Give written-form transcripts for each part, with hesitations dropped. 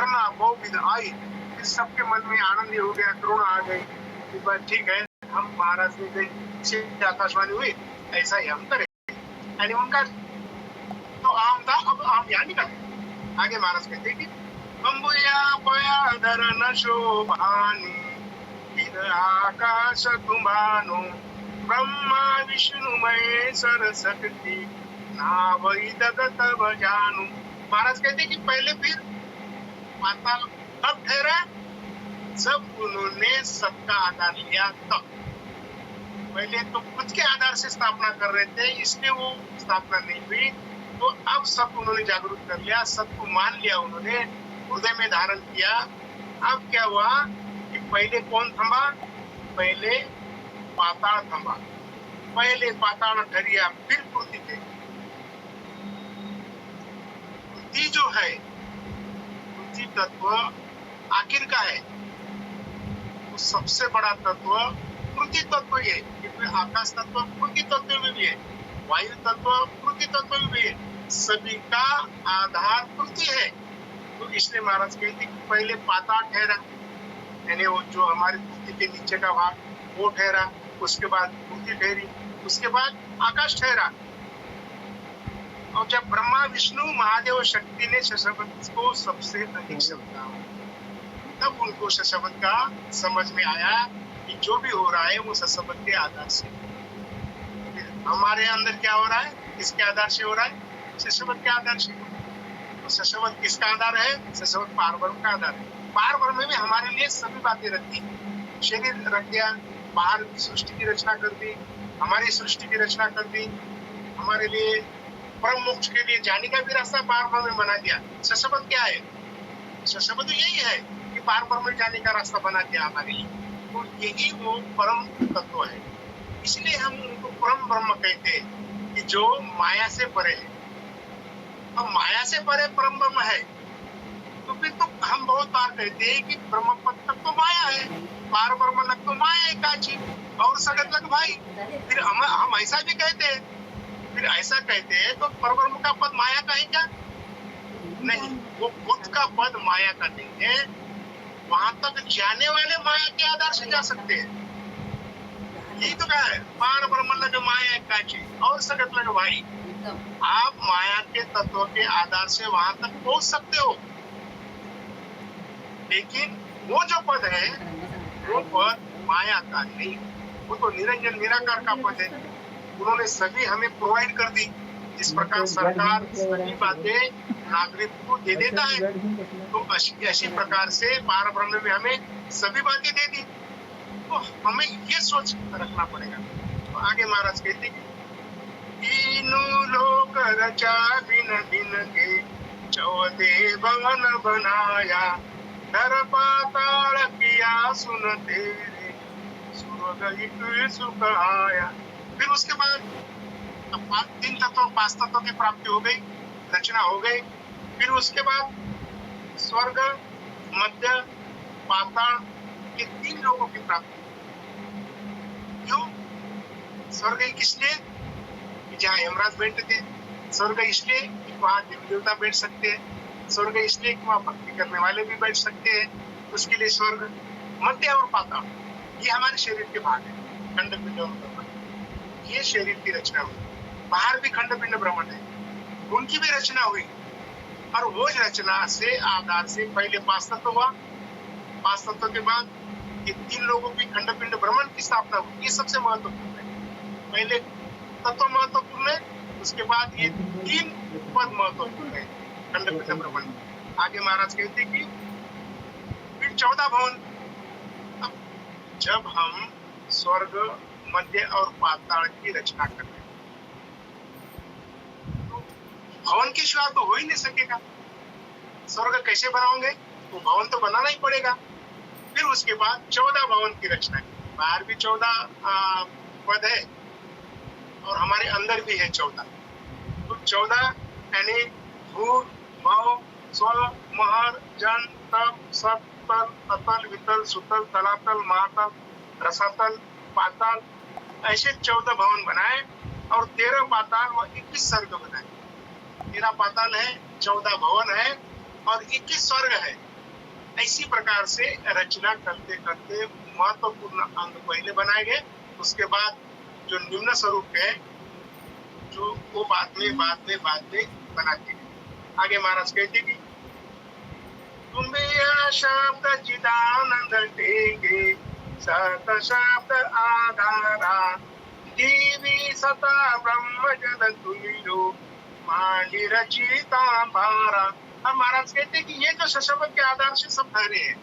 करना बहुविध आई। फिर सबके मन में आनंद हो गया, करुणा आ गई कि बस ठीक है, हम महाराज ने जैसे आकाशवाणी हुई ऐसा ही हम करेंगे। यानी उनका तो आम था, अब आम यहाँ निकल। आगे महाराज कहते कि बम्बुया पयादर न शोभानी आकाश तुम्हानो ब्रह्मा विष्णु महेश्वर शक्ति नावई जगत बजानु। महाराज कहते कि पहले फिर पाताल तब ठहरा जब उन्होंने सबका आधार लिया। तब पहले तो खुद के आधार से स्थापना कर रहे थे, इसलिए वो स्थापना नहीं हुई। तो अब सब उन्होंने जागरूक कर लिया, सबको मान लिया, उन्होंने हृदय में धारण किया। अब क्या हुआ कि पहले कौन थमा? पहले पाताल थमा, पहले पाताल ठहरिया, फिर पृथ्वी थे। पृथ्वी जो है, पृथ्वी तत्व आखिर का है, वो सबसे बड़ा तत्व पृथ्वी तत्व ही है, क्योंकि आकाश तत्व पृथ्वी तत्व में भी है, वायु तत्व पृथ्वी तत्व में भी है, सभी का आधार पृथ्वी है। तो इसलिए महाराज कहते कि पहले पाताल ठहरा, यानी वो जो हमारी पृथ्वी के नीचे का भाग वो ठहरा, उसके बाद पृथ्वी ठहरी, उसके बाद आकाश ठहरा। और जब ब्रह्मा विष्णु महादेव शक्ति ने शशवत को सबसे अधिक समझा, तब उनको शशवत का समझ में आया कि जो भी हो रहा है वो शशवत के आधार से। हमारे अंदर क्या हो रहा है, किसके आधार से हो रहा है? शशवत के आधार से। तो शशवत किसका आधार है? शशवत पारब्रह्म का आधार है। पारब्रह्म में हमारे लिए सभी बातें रखती, शरीर रख दिया, बाहर सृष्टि की रचना कर दी, हमारी सृष्टि की रचना कर दी, हमारे लिए परम मोक्ष के लिए जाने का भी रास्ता पारब्रह्म में बना दिया। शशवत क्या है? शशवत तो यही है कि पारब्रह्म में जाने का रास्ता बना दिया हमारे लिए। तो यही वो परम तत्व है, इसलिए हम उनको परम ब्रह्म कहते हैं कि जो माया से परे है। अब माया से परे परम ब्रह्म है, तो फिर तो हम बहुत बार कहते हैं कि ब्रह्म पद तक तो माया है, पार ब्रह्म लग तो माया है काची और सगत लग भाई। फिर हम ऐसा भी कहते हैं, फिर ऐसा कहते हैं तो परब्रह्म का पद माया का है क्या? नहीं, वो खुद का पद माया का नहीं है। वहां तक जाने वाले माया के आधार से जा सकते हैं। यही तो कहा है, पार ब्रह्म लग माया काची और सगत लग भाई। आप माया के तत्व के आधार से वहां तक पहुंच सकते हो, लेकिन वो जो पद है वो पद माया का नहीं, वो तो निरंजन निराकार का पद है। उन्होंने सभी हमें प्रोवाइड कर दी। जिस प्रकार सरकार सभी बातें नागरिक को दे देता है, तो ऐसी प्रकार से पार ब्रह्म में हमें सभी बातें दे दी। तो हमें ये सोच रखना पड़ेगा। तो आगे महाराज कहते हैं, तीनों लोक रचा बिन बिन के 14 भवन बनाया, धर पाताल किया सुन तेरे स्वर्ग एक सुख आया। फिर उसके बाद 3 तत्वों 5 तत्वों की प्राप्ति हो गई, रचना हो गई। फिर उसके बाद स्वर्ग, मध्य, पाताल, ये 3 लोगों की प्राप्ति। क्यों? स्वर्ग किसलिए? जहाँ यमराज बैठते थे। स्वर्ग इसलिए कि वहाँ देवी देवता बैठ सकते हैं। स्वर्ग इसलिए कि वहाँ भक्ति करने वाले भी बैठ सकते हैं, उसके लिए स्वर्ग। मध्य और पाताल ये हमारे शरीर के भाग है, खंड पिंड और ब्रह्मंड। ये शरीर की रचना हुई। बाहर भी खंड पिंड ब्रह्मंड है, उनकी भी रचना हुई। और वो रचना से आधार से पहले 5 तत्व हुआ, 5 तत्व के बाद ये 3 लोगों की खंड पिंड ब्रह्मंड की स्थापना हुई। ये सबसे महत्वपूर्ण है। पहले तत्व महत्वपूर्ण है, उसके बाद ये 3 पद महत्वपूर्ण है, खंड पिंड ब्रह्मंड। आगे महाराज कहते कि फिर 14 भवन। अब जब हम स्वर्ग, मध्य और पाताल की रचना कर रहे हैं, तो भवन के सिवा तो हो ही नहीं सकेगा। स्वर्ग कैसे बनाओगे? तो भवन तो बनाना ही पड़ेगा। फिर उसके बाद 14 भवन की रचना की। बाहर भी 14 पद है और हमारे अंदर भी है 14। तो 14 यानी भू, भव, स्व, महर, जन, तप, सत, तल, अतल, वितल, सुतल, तलातल, महातल, रसातल, पाताल, ऐसे 14 भवन बनाए और 13 पाताल व 21 स्वर्ग बनाए। 13 पाताल है, 14 भवन है और 21 स्वर्ग है। इसी प्रकार से रचना करते करते महत्वपूर्ण अंग पहले बनाए गए, उसके बाद जो निम्न स्वरूप है जो वो बाद में बनाते गए। आगे महाराज कहते कि तुम्बिया शब्द चिदानंद टेके सत शब्द आधारा देवी सता ब्रह्म जल तुमिरो माली रचिता भारा। अब महाराज कहते कि ये जो सशब्द के आधार से सब ठहरे हैं,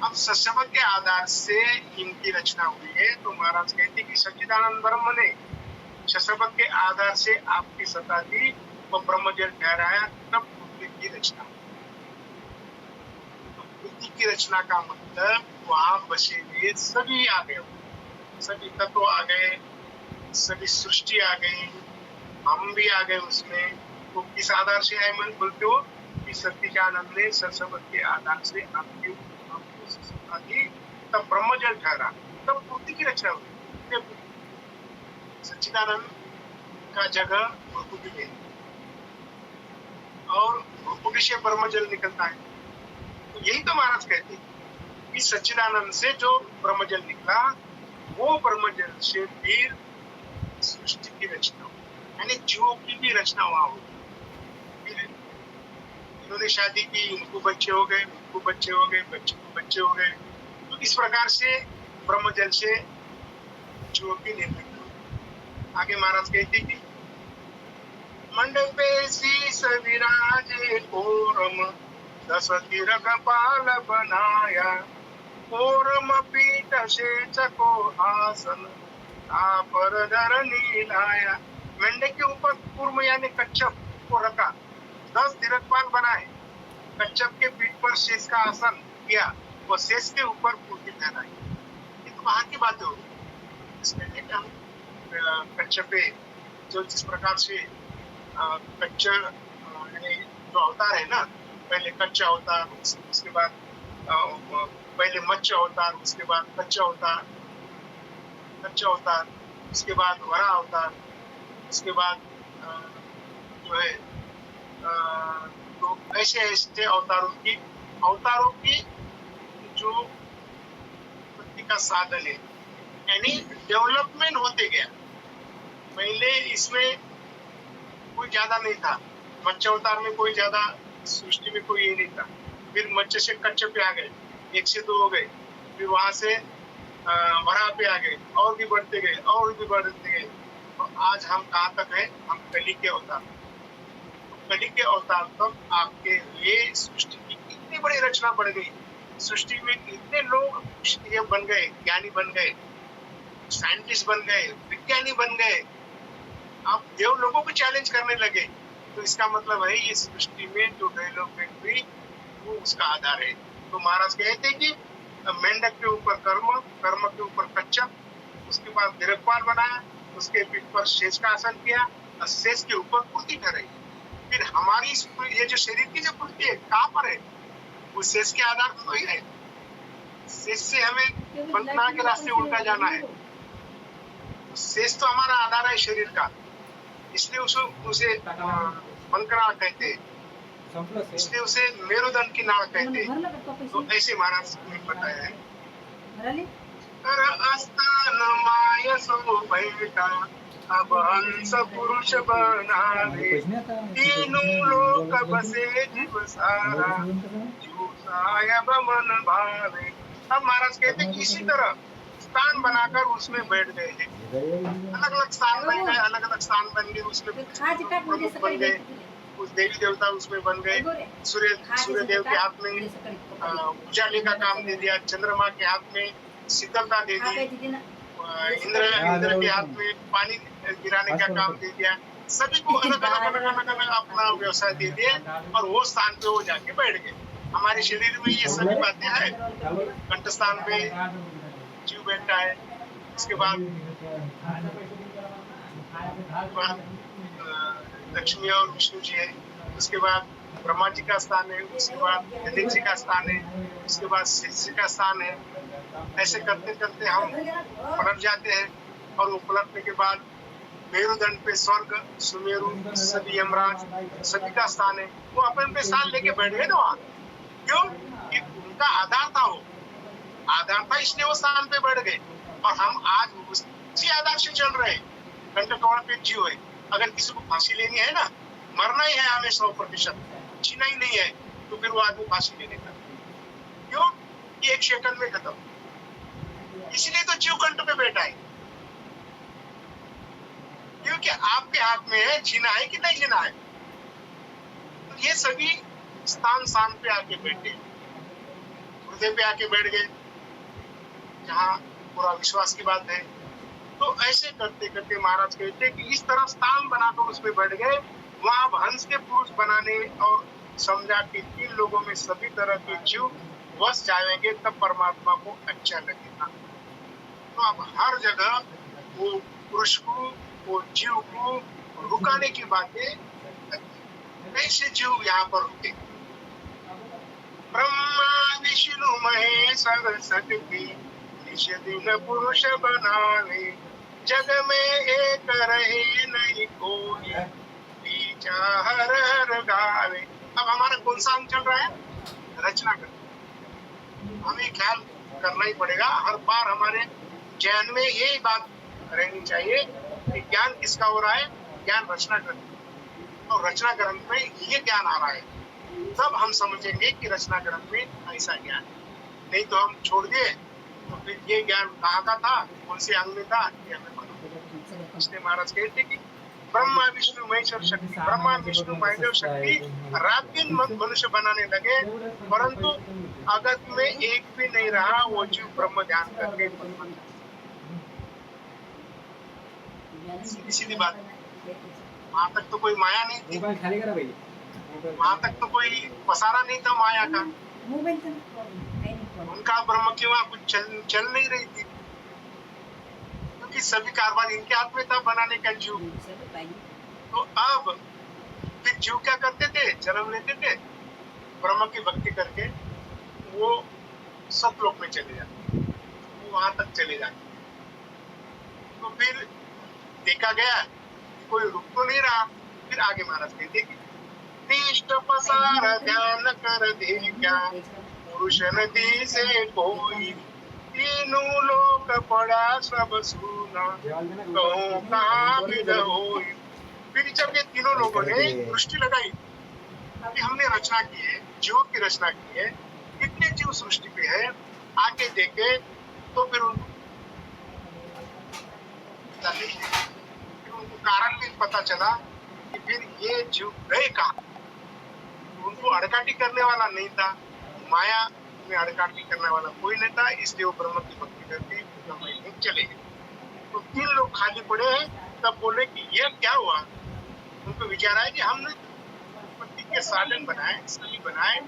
अब सशब्द के आधार से इनकी रचना हुई है, तो महाराज कहते कि सच्चिदानंद ब्रह्म ने सशब्द के आधार से आपकी सत्ता दी, वो ब्रह्म जल ठहराया, तब पृथ्वी की रचना। तो पृथ्वी की रचना का मतलब वहां बसे हुए सभी आ गए, सभी तत्व आ गए, सभी सृष्टि आ गई, हम भी आ गए उसमें। तो किस आधार से आए मन बोलते हो कि सच्चिदानंद ने सशब्द के आधार से आपको सत्ता दी, तब ब्रह्म जल ठहरा, तब पृथ्वी की रचना हुई। सच्चिदानंद का जगह भ्रुकुटी में और भ्रुकुटी से ब्रह्म जल निकलता है। तो यही तो महाराज कहते हैं कि सच्चिदानंद से जो ब्रह्म जल निकला, वो ब्रह्म जल से फिर सृष्टि की रचना हो, यानी जीवों की भी रचना वहां होगी। फिर इन्होंने शादी की, इनको बच्चे हो गए, उनको बच्चे हो गए, बच्चे को बच्चे हो गए। तो इस प्रकार से ब्रह्म जल से जीवों की निर्मित। आगे महाराज कहते कि मंडपे शीस विराजे ओरम दस तिरकपाल बनाया ओरम पीठ शेचको आसन पर धरनी लाया। मेंढे के ऊपर कूर्म यानी कच्छप को रखा, 10 तिरकपाल बनाए, कच्छप के पीठ पर शेष का आसन किया और शेष के ऊपर पूर्ति ठहराई। ये तो वहां की बात होगी। इसमें हम कच्छपे जो जिस प्रकार से कच्चा यानी जो अवतार है ना, पहले कच्चा अवतार, उसके बाद पहले मच्चा अवतार, उसके बाद कच्चा अवतार, उसके बाद वरा अवतार, उसके बाद जो है तो ऐसे ऐसे अवतारों की जो उत्पत्ति का साधन है, यानी डेवलपमेंट होते गया। पहले इसमें कोई ज्यादा नहीं था, मत्स्य अवतार में कोई ज्यादा, सृष्टि में कोई ये नहीं था। फिर मत्स्य से कच्चे पे आ गए, 1 से 2 हो गए, फिर वहां से वरा पे आ गए, और भी बढ़ते गए, और भी बढ़ते गए। तो आज हम कहाँ तक है? हम कली के अवतार। कली के अवतार तक आपके लिए सृष्टि की इतनी बड़ी रचना बढ़ गई, सृष्टि में इतने लोग ये बन गए, ज्ञानी बन गए, साइंटिस्ट बन गए, विज्ञानी बन गए, आप देव लोगों को चैलेंज करने लगे। तो इसका मतलब है ये सृष्टि में जो डेवलपमेंट हुई वो उसका आधार है। तो महाराज कहते कि मेंढक के ऊपर कर्म, कर्म के ऊपर कच्छप, उसके बाद दिरकपाल बनाया, उसके पीठ पर शेष का आसन किया और शेष के ऊपर पूर्ति ठहराई। फिर हमारी ये जो शरीर की जो पूर्ति है कहाँ पर है? वो शेष के आधार पर ही है। शेष से हमें पंचनाम के रास्ते उल्टा जाना है। शेष तो हमारा आधार है शरीर का, इसलिए उसे पंकनाड़ कहते हैं, इसलिए उसे मेरुदंड की नाड़ कहते हैं। तो ऐसे महाराज ने बताया है। अस्थान माय सो बैठा अब हंस पुरुष बनावे, तीनों लोक बसे जीव सारा, जीव सायब मन भावे। अब महाराज कहते कि इसी तरह स्थान बनाकर उसमें बैठ गए हैं, अलग अलग स्थान बन गए, अलग अलग स्थान बन गए, उसमें प्रमुख बन गए, कुछ देवी देवता उसमें बन गए। सूर्य देव के हाथ में उजाले का काम दे दिया, चंद्रमा के हाथ में शीतलता दे दी, इंद्र के हाथ में पानी गिराने का काम दे दिया। सभी को अलग अलग अपना व्यवसाय दे दिया और वो स्थान पे वो जाके बैठ गए। हमारे शरीर में ये सभी बातें हैं। कंठस्थान पे जीव बैठा है, इसके बाद लक्ष्मी और विष्णु जी है, उसके बाद ब्रह्मा जी का स्थान है, उसके बाद गणेश जी का स्थान है, उसके बाद शिव जी का स्थान है। ऐसे करते करते हम पलट जाते हैं और वो पलटने के बाद मेरुदंड पे स्वर्ग, सुमेरु, सभी यमराज सभी का स्थान है। वो अपने स्थान लेके बैठ गए ना वहाँ। क्यों? कि उनका आधार था, वो आधार था, इसलिए वो स्थान पे बैठ गए। और हम आज उसी आधार से चल रहे हैं। कंटकवाड़ पे जीव है। अगर किसी को फांसी लेनी है ना, मरना ही है हमें 100%, जीना ही नहीं है, तो फिर वो आदमी फांसी लेने का। क्यों? कि 1 सेकंड में खत्म। इसलिए तो जीव कंठ पे बैठा है, क्योंकि आपके हाथ में है जीना है कि नहीं जीना है। तो ये सभी स्थान पे आके बैठे, हृदय पे आके बैठ गए, जहाँ पूरा विश्वास की बात है। तो ऐसे करते करते महाराज कहते कि इस तरह स्थान बनाकर उसमें बैठ गए। वहां अब हंस के पुरुष बनाने और समझा कि 3 लोगों में सभी तरह के जीव वस जाएंगे, तब परमात्मा को अच्छा लगेगा। तो अब हर जगह वो पुरुष को, वो जीव को रुकाने की बातें, कैसे जीव यहाँ पर रुके। ब्रह्मा विष्णु महेश सरस्वती निज दिन पुरुष बनावे, जग में एक रहे नहीं कोई, बीचा हर हर गावे। अब हमारा कौन सा अंग चल रहा है? रचना कर। हमें ख्याल करना ही पड़ेगा हर बार। हमारे ज्ञान में यही बात रहनी चाहिए कि ज्ञान किसका हो रहा है? ज्ञान रचना ग्रंथ। और रचना ग्रंथ में ये ज्ञान आ रहा है, तब हम समझेंगे कि रचना ग्रंथ में ऐसा ज्ञान। नहीं तो हम छोड़ दिए तो फिर ये ज्ञान कहाँ का था, कौन से अंग में था, ये हमें पता। इसलिए महाराज कहते कि ब्रह्मा विष्णु महेश्वर शक्ति, ब्रह्मा विष्णु महेश्वर शक्ति रात दिन मनुष्य बनाने लगे, परंतु अगत में एक भी नहीं रहा वो जीव ब्रह्म ध्यान करके। सीधी सीधी बात, वहां तक तो कोई माया नहीं थी, वहां तक तो कोई पसारा नहीं था माया का। उनका ब्रह्म की वहां कुछ चल नहीं रही थी, क्योंकि सभी कारभार इनके हाथ में था बनाने का जीव। तो अब फिर जीव क्या करते थे? जन्म लेते थे, ब्रह्म की भक्ति करके वो सतलोक में चले जाते, वो वहां तक चले जाते। तो फिर देखा गया कोई रुक तो नहीं रहा। फिर आगे महाराज कहते कि निष्ठ पसार ध्यान कर दे क्या, पुरुष नदी से कोई, तीनों लोक पड़ा सब सुना, कहूं कहाँ विद होई। फिर जब ये तीनों लोगों ने दृष्टि लगाई कि हमने रचना की है, जीव की रचना की है, कितने जीव सृष्टि पे है, आगे देखे तो फिर उनको कारण भी पता चला कि फिर ये जीव गए कहाँ। उनको अड़काटी करने वाला नहीं था, माया में अड़काटी करने वाला कोई नहीं था, इसलिए वो ब्रह्म की भक्ति करके में चले गए। तो 3 लोग खाली पड़े हैं, तब बोले कि ये क्या हुआ। उनको विचार आया कि हमने उत्पत्ति के साधन बनाए, सभी बनाए,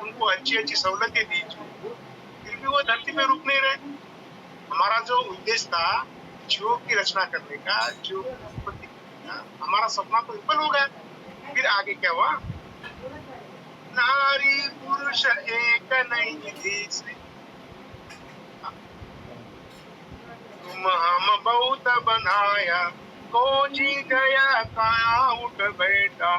उनको अच्छी अच्छी सहूलतें दी, फिर भी वो धरती पे रुक नहीं रहे। हमारा जो उद्देश्य था जीवों की रचना करने का, जीव उत्पत्ति करने का, हमारा सपना तो विफल हो गया। फिर आगे क्या हुआ? नारी पुरुष एक नहीं थी, तुम हम बहुत बनाया, को जी गया काया उठ बैठा,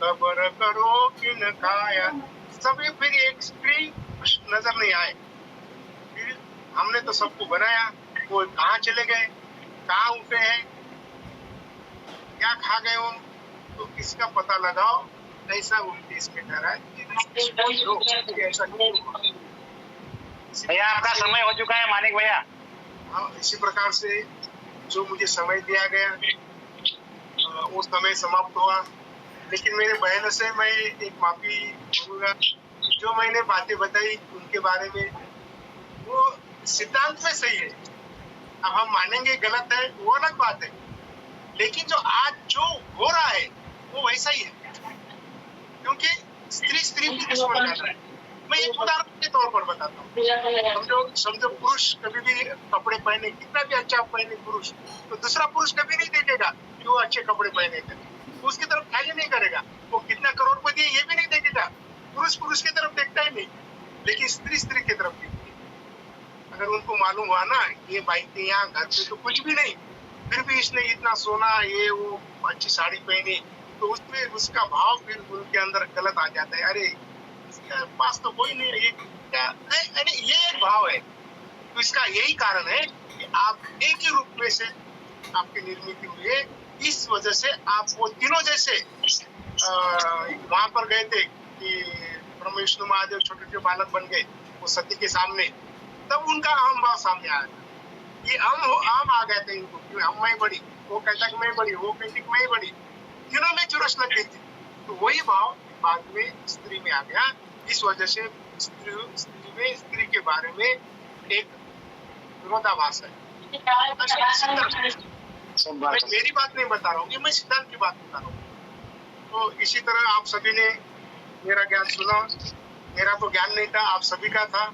खबर करो किन खाया। सभी फिर एक स्त्री नजर नहीं आए। फिर हमने तो सबको बनाया, वो कहाँ चले गए, कहाँ उठे हैं, क्या खा गए हो, तो इसका पता लगाओ। ऐसा उनके इसमें कह रहा है। भैया आपका समय हो चुका है मानिक भैया। हाँ, इसी प्रकार से जो मुझे समय दिया गया वो समय समाप्त हुआ। लेकिन मेरे बहन से मैं एक माफी मांगूंगा, जो मैंने बातें बताई उनके बारे में, वो सिद्धांत में सही है। अब हम मानेंगे गलत है वो अलग बात है, लेकिन जो आज जो हो रहा है वो वैसा ही है, क्योंकि स्त्री की दुश्मन कर रहा है। मैं एक उदाहरण के तौर पर बताता हूँ। समझो पुरुष कभी भी कपड़े पहने, कितना भी अच्छा पहने पुरुष, तो दूसरा पुरुष कभी नहीं देखेगा कि वो अच्छे कपड़े पहने थे, उसकी तरफ ख्याल ही नहीं करेगा। वो कितना करोड़पति है ये भी नहीं देखेगा, पुरुष की तरफ देखता ही नहीं, लेकिन स्त्री की तरफ देखती है। अगर उनको मालूम हुआ ना ये भाई के यहाँ घर पे तो कुछ भी नहीं, फिर भी इसने इतना सोना, ये वो अच्छी साड़ी पहनी, तो उसमें उसका भाव फिर उनके अंदर गलत आ जाता है। अरे इसके पास तो कोई नहीं है, ये क्या यानी ये एक भाव है। तो इसका यही कारण है कि आप एक ही रूप में से आपकी निर्मित हुई है। इस वजह से आप वो तीनों जैसे वहां पर गए थे कि ब्रह्म विष्णु महादेव छोटे छोटे बालक बन गए वो सती के सामने, तब उनका अहम भाव सामने आया था। ये हम आ गए थे इनको कि हम मैं बड़ी, वो कहता कि मैं बड़ी, वो कहती कि मैं बड़ी, तीनों में चुरस लग गई थी। तो वही भाव बाद में स्त्री में आ गया। इस वजह से स्त्री में स्त्री के बारे में एक विरोधाभास है। मैं मेरी बात नहीं बता रहा हूँ, ये मैं सिद्धांत की बात बता रहा हूँ। तो इसी तरह आप सभी ने मेरा ज्ञान सुना। मेरा तो ज्ञान नहीं था, आप सभी का था,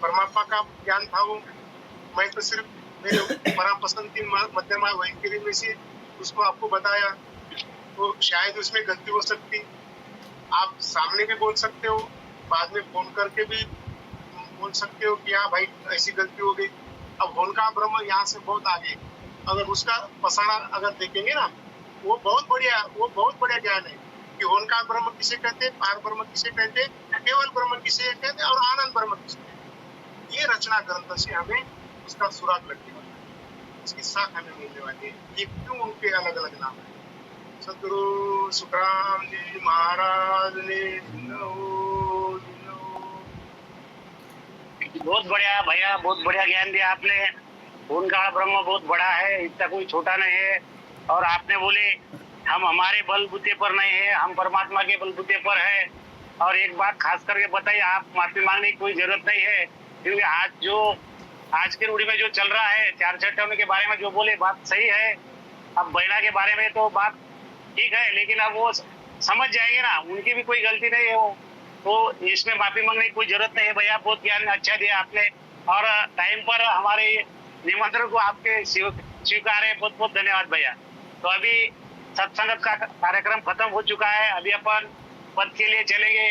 परमात्मा का ज्ञान था वो। मैं तो सिर्फ मेरे परापसंद मध्यमा वैखरी में से उसको आपको बताया। तो शायद उसमें गलती हो सकती, आप सामने भी बोल सकते हो, बाद में फोन करके भी बोल सकते हो कि हाँ भाई ऐसी गलती हो गई। अब होनका ब्रह्म यहाँ से बहुत आगे, अगर उसका पसारा अगर देखेंगे ना, वो बहुत बढ़िया ज्ञान है कि होनका ब्रह्म किसे कहते हैं, पार ब्रह्म किसे कहते हैं, केवल ब्रह्म किसे कहते हैं और आनंद ब्रह्म किसे कहते हैं। ये रचना ग्रंथ से हमें उसका सुराग लगने वाला है, उसकी साख हमें मिलने वाली है। ये क्यों उनके अलग अलग नाम है। सदगुरु सुखराम जी महाराज ने बहुत बढ़िया भैया, बहुत बढ़िया ज्ञान दिया आपने। उनका ब्रह्म बहुत बड़ा है, इसका कोई छोटा नहीं है। और आपने बोले हम हमारे बलबूते पर नहीं है, हम परमात्मा के बलबूते पर है। और एक बात खास करके बताइए, आप माफी मांगने की कोई जरूरत नहीं है, क्योंकि आज के रूढ़ी में जो चल रहा है, चार चट्टानों के बारे में जो बोले बात सही है। अब बहना के बारे में तो बात ठीक है, लेकिन अब वो समझ जाएंगे ना, उनकी भी कोई गलती नहीं है वो, तो इसमें माफी मांगने की कोई जरूरत नहीं है। भैया बहुत ज्ञान अच्छा दिया आपने, और टाइम पर हमारे निमंत्रण को आपके स्वीकार है। बहुत बहुत धन्यवाद भैया। तो अभी सत्संग का कार्यक्रम खत्म हो चुका है, अभी अपन पद के लिए चलेंगे।